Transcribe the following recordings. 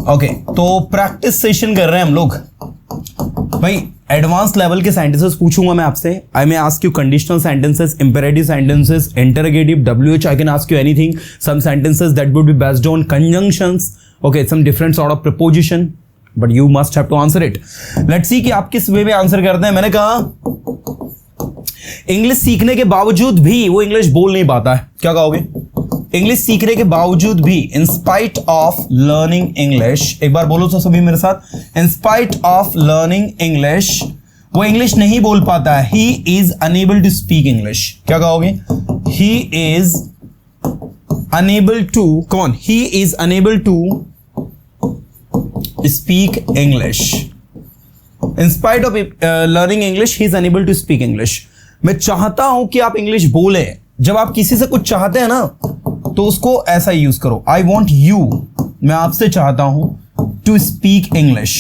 Okay, तो practice session कर रहे हैं हम लोग भाई। एडवांस लेवल के सेंटेंसेस पूछूंगा मैं आपसे। I may ask you conditional sentences, imperative sentences, interrogative, WH, I can ask you anything, some sentences that would be based on conjunctions, okay, some different sort of proposition, but you must have to answer it. Let's see कि आप किस वे में answer करते हैं। मैंने कहा English सीखने के बावजूद भी वो इंग्लिश बोल नहीं पाता है। क्या कहोगे? इंग्लिश सीखने के बावजूद भी, in spite of learning English, एक बार बोलो तो सभी मेरे साथ, in spite of learning English, वो इंग्लिश नहीं बोल पाता है। He is unable to speak English. क्या कहोगे? ही इज अनेबल टू, कौन? He is unable to speak English. In spite of learning English, he is unable to speak English. मैं चाहता हूं कि आप इंग्लिश बोले। जब आप किसी से कुछ चाहते हैं ना, तो उसको ऐसा यूज करो, आई वॉन्ट यू, मैं आपसे चाहता हूं टू स्पीक इंग्लिश।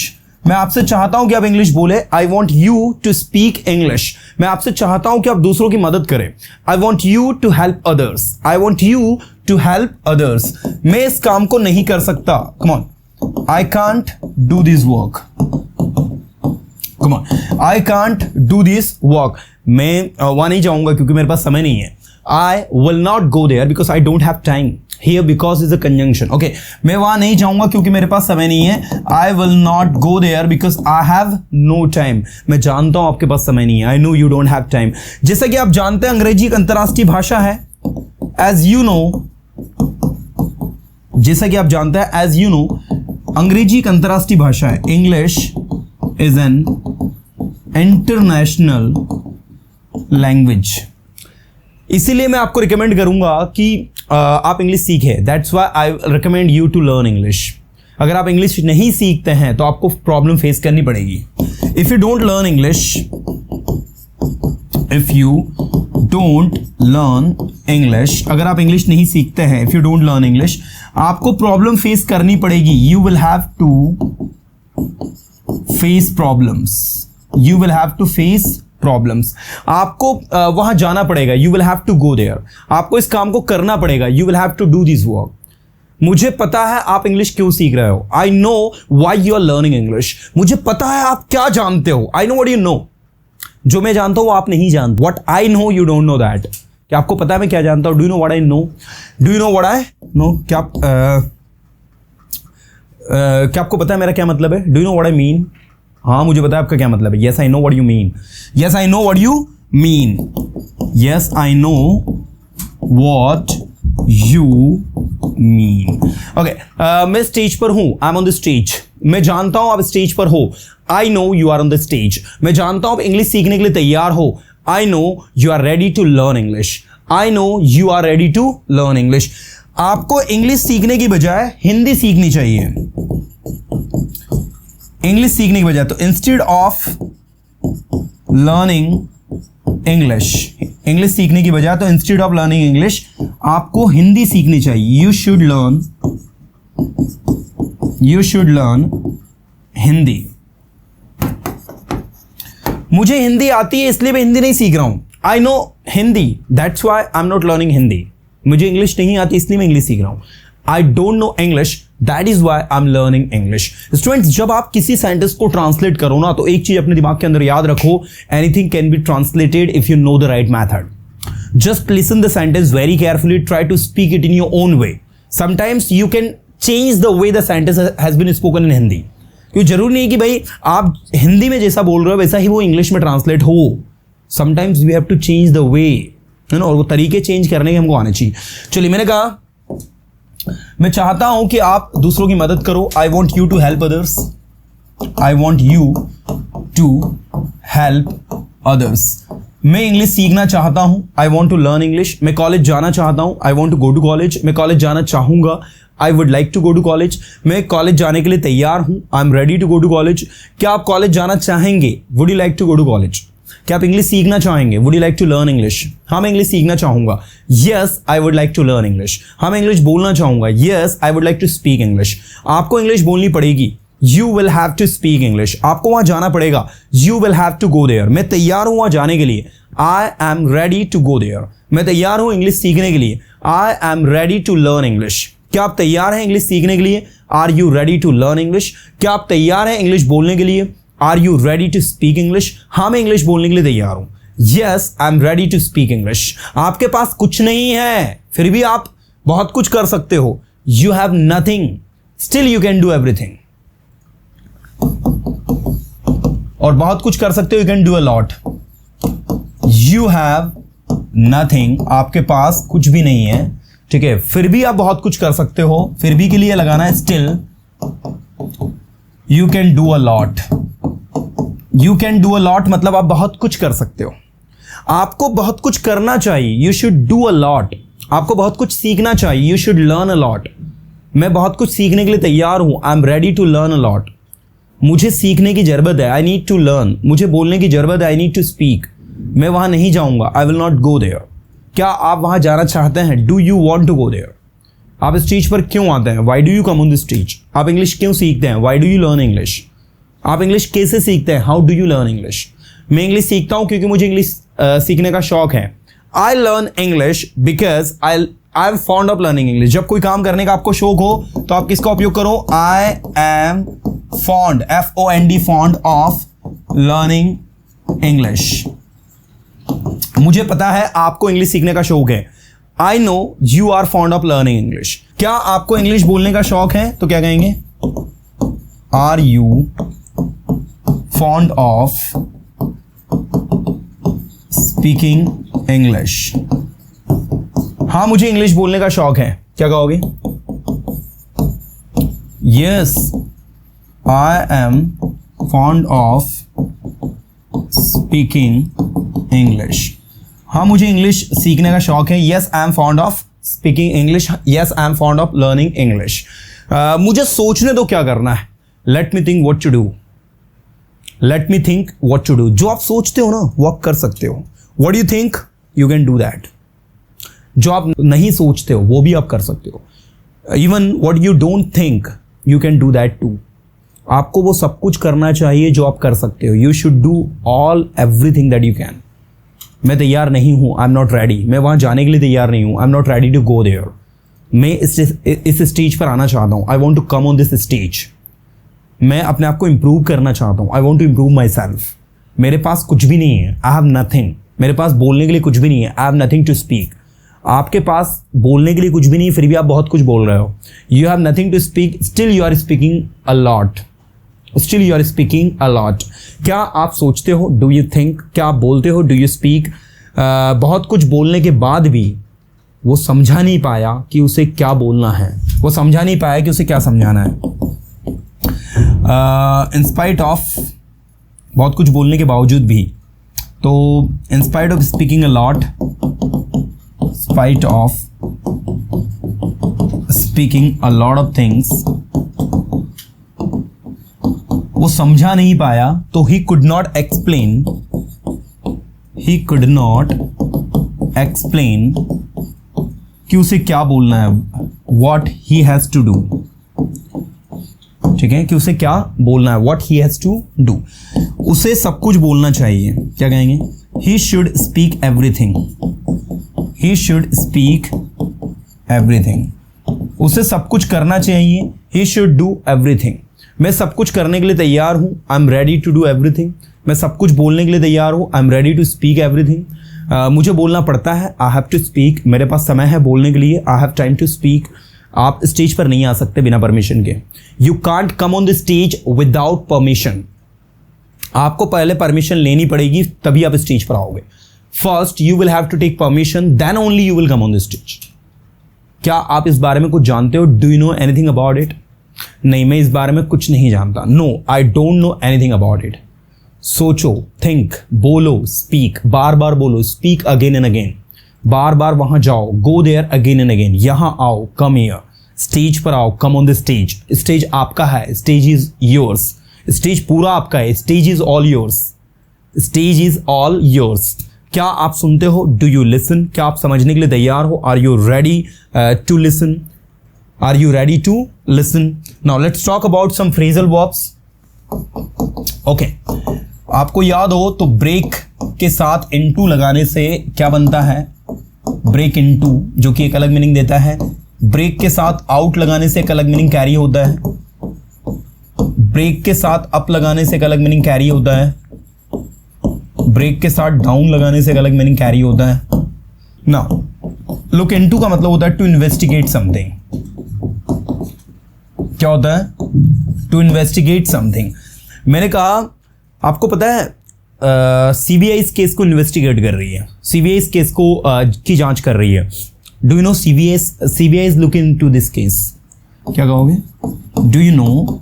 मैं आपसे चाहता हूं कि आप इंग्लिश बोले। I want you to speak English. मैं आपसे चाहता हूं कि आप दूसरों की मदद करें। I want you to help others. I want you to help others. मैं इस काम को नहीं कर सकता। Come on, I can't do this work. Come on, I can't do this work. मैं वहां नहीं जाऊंगा क्योंकि मेरे पास समय नहीं है। I will not go there because I don't have time. Here because is a conjunction. Okay, मैं वहां नहीं जाऊंगा क्योंकि मेरे पास समय नहीं है। I will not go there because I have no time. मैं जानता हूं आपके पास समय नहीं है। I know you don't have time. जैसा कि आप जानते हैं अंग्रेजी एक अंतरराष्ट्रीय भाषा है। As you know, जैसा कि आप जानते हैं, as you know, अंग्रेजी एक अंतरराष्ट्रीय भाषा है। English is an international language. इसीलिए मैं आपको रिकमेंड करूंगा कि आप इंग्लिश सीखें। That's why I recommend you to learn English. अगर आप इंग्लिश नहीं सीखते हैं तो आपको प्रॉब्लम फेस करनी पड़ेगी। If you don't learn English, if you don't learn English, अगर आप इंग्लिश नहीं सीखते हैं, if you don't learn English, आपको प्रॉब्लम फेस करनी पड़ेगी। You will have to face problems. You will have to face problems. आपको वहां जाना पड़ेगा। You will have to go there. आपको इस काम को करना पड़ेगा। You will have to do this work. मुझे पता है आप इंग्लिश क्यों सीख रहे हो। I know why you are learning English. मुझे पता है आप क्या जानते हो। I know what you know. जो मैं जानता हूं वो आप नहीं जानते। What I know you don't know that. क्या आपको पता है मैं क्या जानता हूं? Do you know what I know? Do you know what I know? क्या आपको पता है मेरा क्या मतलब है? Do you know what I mean? हाँ, मुझे पता है आपका क्या मतलब है। Yes I know what you mean. Yes I know what you mean. Yes I know what you mean. Okay, मैं स्टेज पर हूं। I am on the stage. मैं जानता हूं आप स्टेज पर हो। I know you are on the stage. मैं जानता हूं आप इंग्लिश सीखने के लिए तैयार हो। I know you are ready to learn English. I know you are ready to learn English. आपको इंग्लिश सीखने की बजाय हिंदी सीखनी चाहिए। इंग्लिश सीखने की बजाय, तो instead of learning English, English सीखने की बजाय तो इंस्टेड ऑफ लर्निंग इंग्लिश आपको हिंदी सीखनी चाहिए। You should learn Hindi. मुझे हिंदी आती है इसलिए मैं हिंदी नहीं सीख रहा हूं। I know Hindi, that's why I am not learning Hindi. मुझे इंग्लिश नहीं आती इसलिए मैं इंग्लिश सीख रहा हूं। I don't know English, that is why I am learning English. Students, जब आप किसी सेंटेंस को ट्रांसलेट करो ना, तो एक चीज अपने दिमाग के अंदर याद रखो, anything can be translated if you know the right method. Just listen the sentence very carefully, try to speak it in your own way. Sometimes you can change the way the sentence has been spoken in Hindi. क्योंकि जरूरी नहीं कि भाई आप हिंदी में जैसा बोल रहे हो वैसा ही वो इंग्लिश में ट्रांसलेट हो। Sometimes we have to change the way, है ना, और वो तरीके चेंज करने के हमको आने चाहिए। चलिए, मैंने कहा मैं चाहता हूं कि आप दूसरों की मदद करो। I want you to help others. I want you to help others. मैं इंग्लिश सीखना चाहता हूं। I want to learn English. मैं कॉलेज जाना चाहता हूं। I want to go to college. मैं कॉलेज जाना चाहूंगा। I would like to go to college. मैं कॉलेज जाने के लिए तैयार हूं। I am ready to go to college. क्या आप कॉलेज जाना चाहेंगे? Would you like to go to college? क्या आप इंग्लिश सीखना चाहेंगे? Would you like to learn English? हाँ, मैं इंग्लिश सीखना चाहूंगा। Yes, I would like to learn English. हाँ, मैं इंग्लिश बोलना चाहूंगा। Yes, I would like to speak English. आपको इंग्लिश बोलनी पड़ेगी। You will have to speak English. आपको वहां जाना पड़ेगा। You will have to go there. मैं तैयार हूं वहां जाने के लिए। I am ready to go there. मैं तैयार हूं इंग्लिश सीखने के लिए। I am ready to learn English. क्या आप तैयार हैं इंग्लिश सीखने के लिए? Are you ready to learn English? क्या आप तैयार हैं इंग्लिश बोलने के लिए? Are you ready to speak English? हाँ, मैं इंग्लिश बोलने के लिए तैयार हूं। Yes, I am ready to speak English. आपके पास कुछ नहीं है, फिर भी आप बहुत कुछ कर सकते हो। You have nothing, still you can do everything. और बहुत कुछ कर सकते हो, you can do a lot. You have nothing, आपके पास कुछ भी नहीं है, ठीक है, फिर भी आप बहुत कुछ कर सकते हो। फिर भी के लिए लगाना है still you can do a lot. You can do a lot मतलब आप बहुत कुछ कर सकते हो। आपको बहुत कुछ करना चाहिए, you should do a lot. आपको बहुत कुछ सीखना चाहिए, you should learn a lot. मैं बहुत कुछ सीखने के लिए तैयार हूं, I am ready to learn a lot. मुझे सीखने की जरूरत है, आई नीड टू लर्न। मुझे बोलने की जरूरत है, आई नीड टू स्पीक। मैं वहां नहीं जाऊंगा, I will not go there. क्या आप वहां जाना चाहते हैं? Do you want to go there? आप स्टेज पर क्यों आते हैं? Why do you come on the stage? आप इंग्लिश क्यों सीखते हैं? Why do you learn English? आप इंग्लिश कैसे सीखते हैं? How do you learn English? मैं इंग्लिश सीखता हूं क्योंकि मुझे इंग्लिश सीखने का शौक है। I learn English because I am fond of learning English. जब कोई काम करने का आपको शौक हो तो आप किसका उपयोग करो? I am fond, FOND, fond of learning English. मुझे पता है आपको इंग्लिश सीखने का शौक है। I know you are fond of learning English. क्या आपको इंग्लिश बोलने का शौक है? तो क्या कहेंगे? Are you fond of speaking English? हाँ, मुझे इंग्लिश बोलने का शौक है। क्या कहोगे? Yes, I am fond of speaking English. हाँ, मुझे इंग्लिश सीखने का शौक है। Yes, I am fond of speaking English. Yes, I am fond of learning English. मुझे सोचने दो क्या करना है। Let me think what to do. Let me think what to do. जो आप सोचते हो ना वो आप कर सकते हो। What you think you can do that. जो आप नहीं सोचते हो वो भी आप कर सकते हो। Even what you don't think you can do that too. आपको वो सब कुछ करना चाहिए जो आप कर सकते हो। You should do all everything that you can. मैं तैयार नहीं हूं, आई एम नॉट रेडी। मैं वहां जाने के लिए तैयार नहीं हूं, I am not ready to go there. मैं इस स्टेज पर आना चाहता हूं, I want to come on this stage. मैं अपने आप को इंप्रूव करना चाहता हूं, I want to improve myself. मेरे पास कुछ भी नहीं है, आई हैव नथिंग। मेरे पास बोलने के लिए कुछ भी नहीं है, I have nothing to speak. आपके पास बोलने के लिए कुछ भी नहीं, फिर भी आप बहुत कुछ बोल रहे हो। You have nothing to speak, still you are speaking a lot. Still you are speaking a lot. क्या आप सोचते हो? Do you think? क्या आप बोलते हो? Do you speak? बहुत कुछ बोलने के बाद भी वो समझा नहीं पाया कि उसे क्या बोलना है, वो समझा नहीं पाया कि उसे क्या समझाना है। इन स्पाइट ऑफ, बहुत कुछ बोलने के बावजूद भी, तो in spite of speaking a lot, spite of speaking a lot of things, वो समझा नहीं पाया, तो he could not explain, he could not explain कि उसे क्या बोलना है, what he has to do. ठीक है, कि उसे क्या बोलना है, what he has to do. उसे सब कुछ बोलना चाहिए। क्या कहेंगे? He should speak everything. He should speak everything. उसे सब कुछ करना चाहिए। He should do everything. मैं सब कुछ करने के लिए तैयार हूँ, I am ready to do everything. मैं सब कुछ बोलने के लिए तैयार हूँ, I am ready to speak everything. मुझे बोलना पड़ता है, आई हैव टू स्पीक। मेरे पास समय है बोलने के लिए, I have time to speak. आप स्टेज पर नहीं आ सकते बिना परमिशन के। You can't come on the stage without permission. आपको पहले परमिशन लेनी पड़ेगी, तभी आप स्टेज पर आओगे। First you will have to take permission, then only you will come on the stage. क्या आप इस बारे में कुछ जानते हो? Do you know anything about it? नहीं, मैं इस बारे में कुछ नहीं जानता। No, I don't know anything about it. सोचो, थिंक, बोलो, स्पीक, बार बार बोलो, स्पीक अगेन एंड अगेन। बार बार वहां जाओ, go there again and again. यहां आओ, कम हियर। स्टेज पर आओ, come on the stage. Stage आपका है, स्टेज इज योर्स। स्टेज पूरा आपका है, stage is all yours. Stage is all yours. क्या आप सुनते हो? Do you listen? क्या आप समझने के लिए तैयार हो? Are you ready to listen? Are you ready to listen? Now let's talk about some phrasal verbs. Okay. आपको याद हो तो break के साथ into लगाने से क्या बनता है? break into, जो कि एक अलग मीनिंग देता है ब्रेक के साथ आउट लगाने से एक अलग मीनिंग कैरी होता है, ब्रेक के साथ अप लगाने से एक अलग मीनिंग कैरी होता है, ब्रेक के साथ डाउन लगाने से एक अलग मीनिंग कैरी होता है। नाउ लुक इनटू का मतलब होता है टू इन्वेस्टिगेट समथिंग। क्या होता है? To investigate something. मैंने कहा आपको पता है सीबीआई इस केस को इन्वेस्टिगेट कर रही है, सीबीआई इस केस को की जांच कर रही है। Do you know CBI is looking into this case? क्या कहोगे? Do you know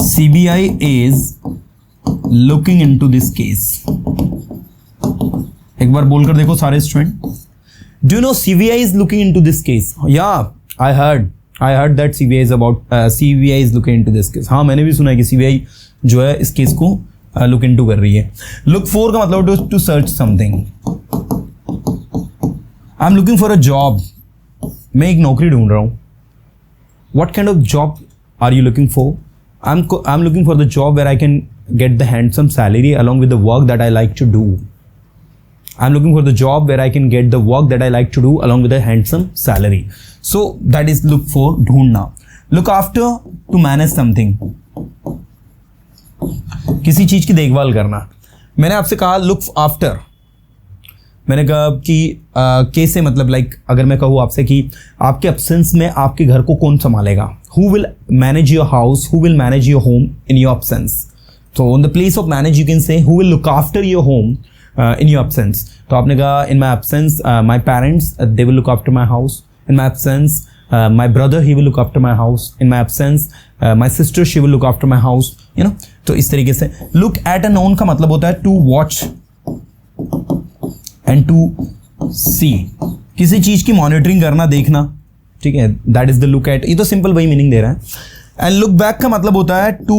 CBI is looking into this case? एक बार बोलकर देखो सारे student. Do you know CBI is looking into this case? या I heard that CBI is looking into this case. हाँ, मैंने भी सुना है कि सीबीआई जो है इस केस को लुक इनटू कर रही है। लुक फॉर का मतलब to search something. I am looking for a job. मैं एक नौकरी ढूंढ रहा हूं। What kind of job are you looking for? I am looking for the job where I can get the handsome salary along with the work that I like to do. I'm looking for the job where I can get the work that I like to do along with a handsome salary. So that is look for, ढूंढना. Look after, to manage something. किसी चीज की देखभाल करना। मैंने आपसे कहा look after। मैंने कहा कि कैसे, मतलब लाइक अगर मैं कहूँ आपसे कि आपके absence में आपके घर को कौन संभालेगा? Who will manage your house? Who will manage your home in your absence? So in the place of manage you can say who will look after your home in your absence. तो आपने कहा in my absence my parents they will look after my house. In my absence my brother he will look after my house. In my absence my sister she will look after my house. You know, तो इस तरीके से look at a noun का मतलब होता है to watch and to see. किसी चीज की मॉनिटरिंग करना, देखना, ठीक है, that is the look at. ये तो सिंपल वही मीनिंग दे रहा है। And look back का मतलब होता है to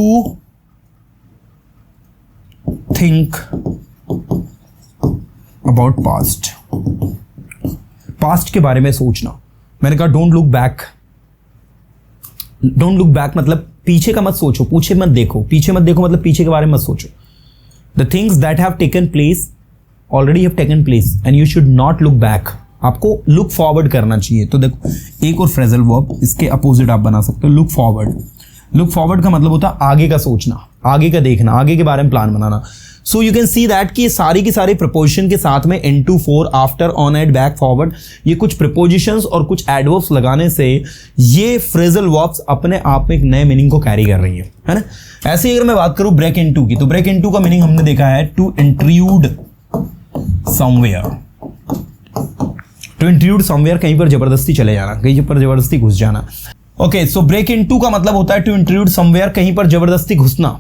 think about past. Past के बारे में सोचना। मैंने कहा don't look back. Don't look back मतलब पीछे का मत सोचो, पीछे मत देखो। पीछे मत देखो मतलब पीछे के बारे में मत सोचो। The things that have taken place already have taken place and you should not look back. आपको लुक फॉरवर्ड करना चाहिए। तो देखो एक और फ्रेजल वर्ब इसके अपोजिट आप बना सकते हो, लुक फॉरवर्ड। लुक फॉरवर्ड का मतलब होता है आगे का सोचना, आगे का देखना, आगे के बारे में प्लान बनाना। So you can see that कि सारी की सारी प्रपोजिशन के साथ में into, for, after, on, at, back, forward, ये कुछ प्रपोजिशंस और कुछ एडवर्ब्स लगाने से ये फ्रेजल वर्ब्स अपने आप में एक नए मीनिंग को कैरी कर रही है ना। ऐसे ही अगर मैं बात करूं ब्रेक इनटू की, तो ब्रेक इनटू का मीनिंग हमने देखा है to intrude somewhere. To intrude somewhere, कहीं पर जबरदस्ती चले जाना, कहीं पर जबरदस्ती घुस जाना। ओके, सो ब्रेक इनटू का मतलब होता है टू इंट्रूड समवेयर, कहीं पर जबरदस्ती घुसना।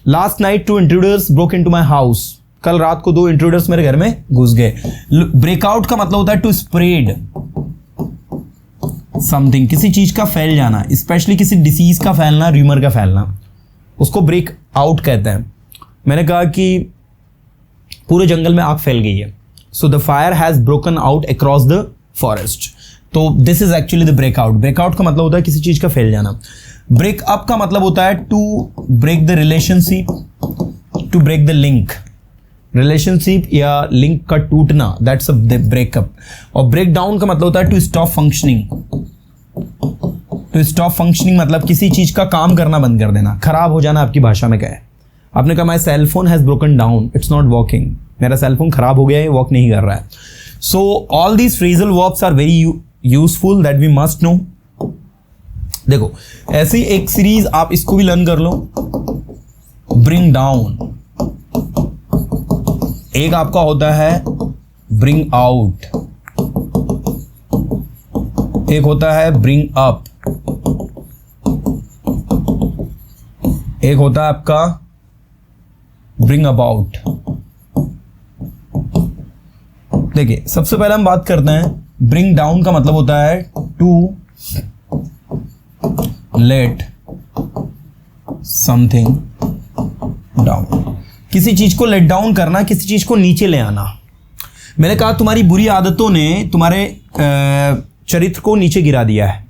Last night 2 intruders broke into my house. कल रात को 2 इंट्रूडर्स मेरे घर में घुस गए। ब्रेकआउट का मतलब होता है टू स्प्रेड समथिंग, किसी चीज का फैल जाना, स्पेशली किसी डिसीज का फैलना, र्यूमर का फैलना, उसको ब्रेक आउट कहते हैं। मैंने कहा कि पूरे जंगल में आग फैल गई है। So the fire has broken out across the forest. तो this is actually the breakout. Breakout का मतलब होता है किसी चीज का फैल जाना। ब्रेकअप का मतलब होता है to break the relationship, to break the link. Relationship या लिंक का टूटना, दैट्स अ ब्रेकअप। और ब्रेक डाउन का मतलब होता है to stop functioning. To stop functioning मतलब किसी चीज का काम करना बंद कर देना, खराब हो जाना आपकी भाषा में क्या है। आपने कहा my cell phone has broken down, it's not working, मेरा सेल फोन खराब हो गया है, वर्क नहीं कर रहा है। So all these phrasal verbs are very useful that we must know. देखो ऐसी एक सीरीज आप इसको भी लर्न कर लो। ब्रिंग डाउन, एक आपका होता है ब्रिंग आउट, एक होता है ब्रिंग अप, एक होता है आपका ब्रिंग अबाउट। देखिए सबसे पहले हम बात करते हैं ब्रिंग डाउन का मतलब होता है टू लेट समथिंग डाउन, किसी चीज को लेट डाउन करना, किसी चीज को नीचे ले आना। मैंने कहा तुम्हारी बुरी आदतों ने तुम्हारे चरित्र को नीचे गिरा दिया है।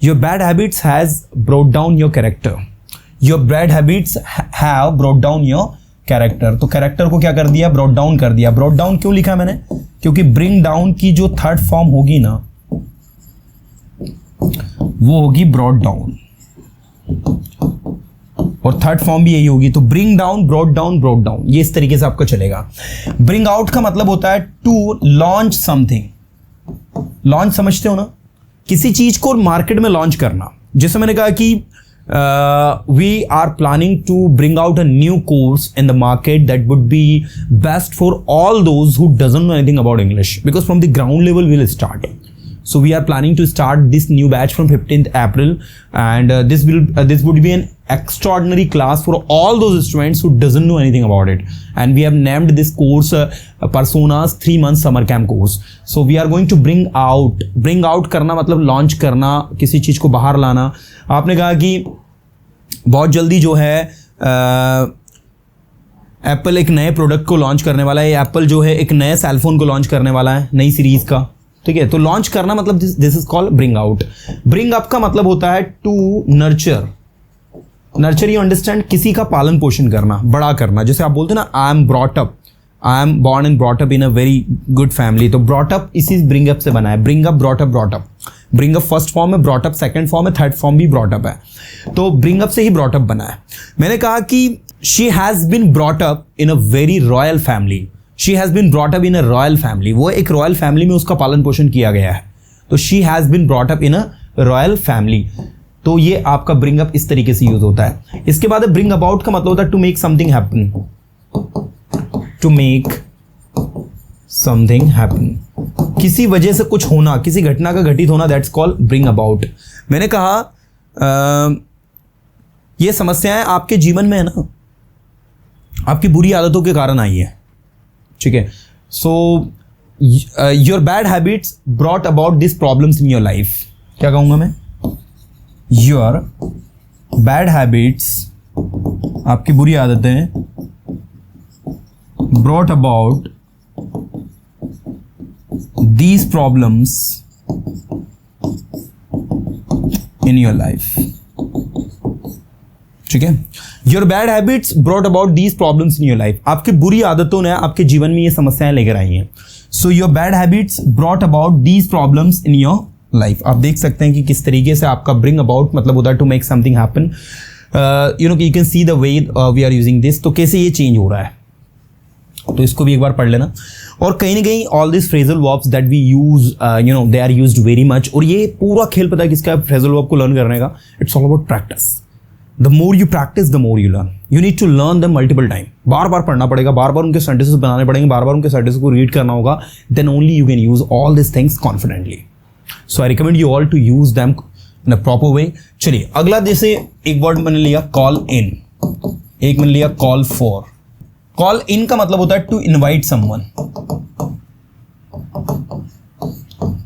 Your bad habits has brought down your character. Your bad habits have brought down your character. तो कैरेक्टर को क्या कर दिया? ब्रोट डाउन कर दिया। ब्रोट डाउन क्यों लिखा मैंने? क्योंकि ब्रिंग डाउन की जो थर्ड फॉर्म होगी ना, वो होगी ब्रॉट डाउन, और थर्ड फॉर्म भी यही होगी। तो bring down, brought down, brought down, ये इस तरीके से आपका चलेगा। ब्रिंग आउट का मतलब होता है टू लॉन्च समथिंग। लॉन्च समझते हो ना, किसी चीज को मार्केट में लॉन्च करना। जैसे मैंने कहा कि we are planning to bring out a new course in the market that would be best for all those who doesn't know anything about English, because from the ground level we will start. So we are planning to start this new batch from 15th April, and this would be an extraordinary class for all those students who doesn't know anything about it. And we have named this course Personas 3 month summer camp course. So we are going to bring out करना मतलब launch करना, किसी चीज़ को बाहर लाना. आपने कहा कि बहुत जल्दी जो है एप्पल एक नए प्रोडक्ट को लॉन्च करने वाला है. एप्पल जो है एक नए सेलफोन को लॉन्च करने वाला है, नई सीरीज़ का. ठीक है, तो लॉन्च करना मतलब this is called bring out. Bring up का मतलब होता है to nurture. Nurture you understand, किसी का पालन पोषण करना, बड़ा करना. जैसे आप बोलते हैं ना, I am brought up, I am born and brought up in a very good family. तो ब्रॉट अप इसी ब्रिंग अप से बना है. Bring up, brought up, brought up. Bring up first form है, ब्रॉट अप सेकंड फॉर्म है, third form भी brought up है. तो ब्रिंग अप से ही ब्रॉट अप बना है. मैंने कहा कि she has been brought up in a very royal family. She has been brought up in a royal family. वो एक रॉयल फैमिली में उसका पालन पोषण किया गया है. तो she has been brought up in a royal family. तो ये आपका ब्रिंग अप इस तरीके से यूज होता है. इसके बाद ब्रिंग अबाउट का मतलब होता है to make something happen. To make something happen, किसी वजह से कुछ होना, किसी घटना का घटित होना, दैट्स कॉल्ड ब्रिंग अबाउट. मैंने कहा ये समस्याएं आपके जीवन में है ना, आपकी बुरी आदतों के कारण आई है. ठीक है, so your bad habits brought about this problems in your life. क्या कहूंगा मैं? योर बैड हैबिट्स, आपकी बुरी आदतें, brought about these problems in your life. ठीक है, your bad habits brought about these problems in your life. आपकी बुरी आदतों ने आपके जीवन में ये समस्याएं लेकर आई हैं. So your bad habits brought about these problems in your life. आप देख सकते हैं कि किस तरीके से आपका ब्रिंग अबाउट मतलब होता है to make something happen. You know, you can see the way we are using this. तो कैसे ये चेंज हो रहा है, तो इसको भी एक बार पढ़ लेना. और कहीं ना कहीं all this phrasal verbs that we use, you know, they are used very much. और ये पूरा खेल पता है किसका? फ्रेजल वर्ब को लर्न करने का. It's all about practice. The more you practice, the more you learn. You need to learn them multiple time. बार बार पढ़ना पड़ेगा, बार बार उनके sentences बनाने पड़ेंगे, बार बार उनके sentences को read करना होगा. Then only you can use all these things confidently. So I recommend you all to use them in a proper way. चलिए अगला, जैसे एक वर्ड मैंने लिया call in, एक मैंने लिया call for. Call in का मतलब होता है to invite someone.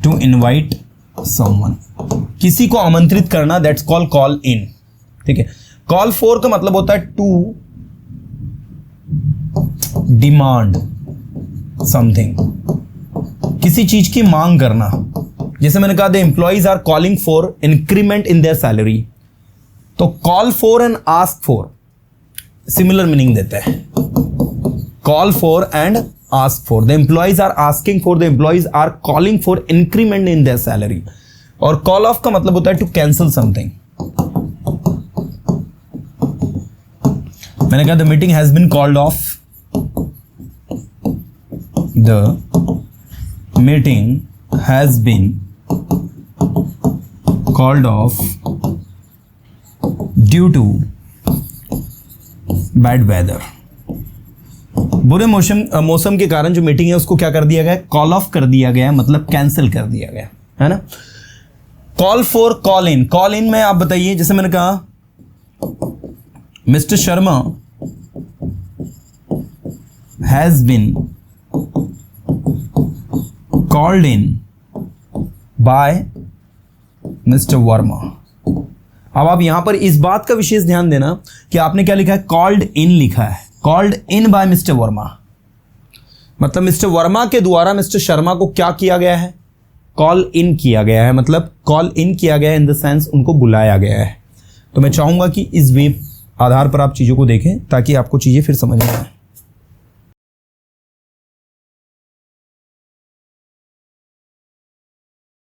To invite someone, किसी को आमंत्रित करना, that's called call in. ठीक है. कॉल फॉर का मतलब होता है टू डिमांड समथिंग, किसी चीज की मांग करना. जैसे मैंने कहा the employees are calling for increment in their salary. तो call for and ask for similar meaning देते हैं. Call for and ask for. The employees are asking for, the employees are calling for increment in their salary. और call off का मतलब होता है to cancel something. मैंने कहा the meeting has been called off. The meeting has been called off due to bad weather. बुरे मौसम के कारण जो मीटिंग है उसको क्या कर दिया गया? कॉल ऑफ कर दिया गया, मतलब कैंसिल कर दिया गया, है ना. Call for, call in. Call in में आप बताइए, जैसे मैंने कहा Mr. Sharma has been called in by Mr. Verma. अब आप यहां पर इस बात का विशेष ध्यान देना कि आपने क्या लिखा है? called in लिखा है. called in by Mr. Verma, मतलब मिस्टर वर्मा के द्वारा मिस्टर शर्मा को क्या किया गया है? कॉल इन किया गया है. मतलब कॉल इन किया गया है इन द सेंस उनको बुलाया गया है. तो मैं चाहूंगा कि इस वे आधार पर आप चीज़ों को देखें ताकि आपको चीज़ें फिर समझ में आए.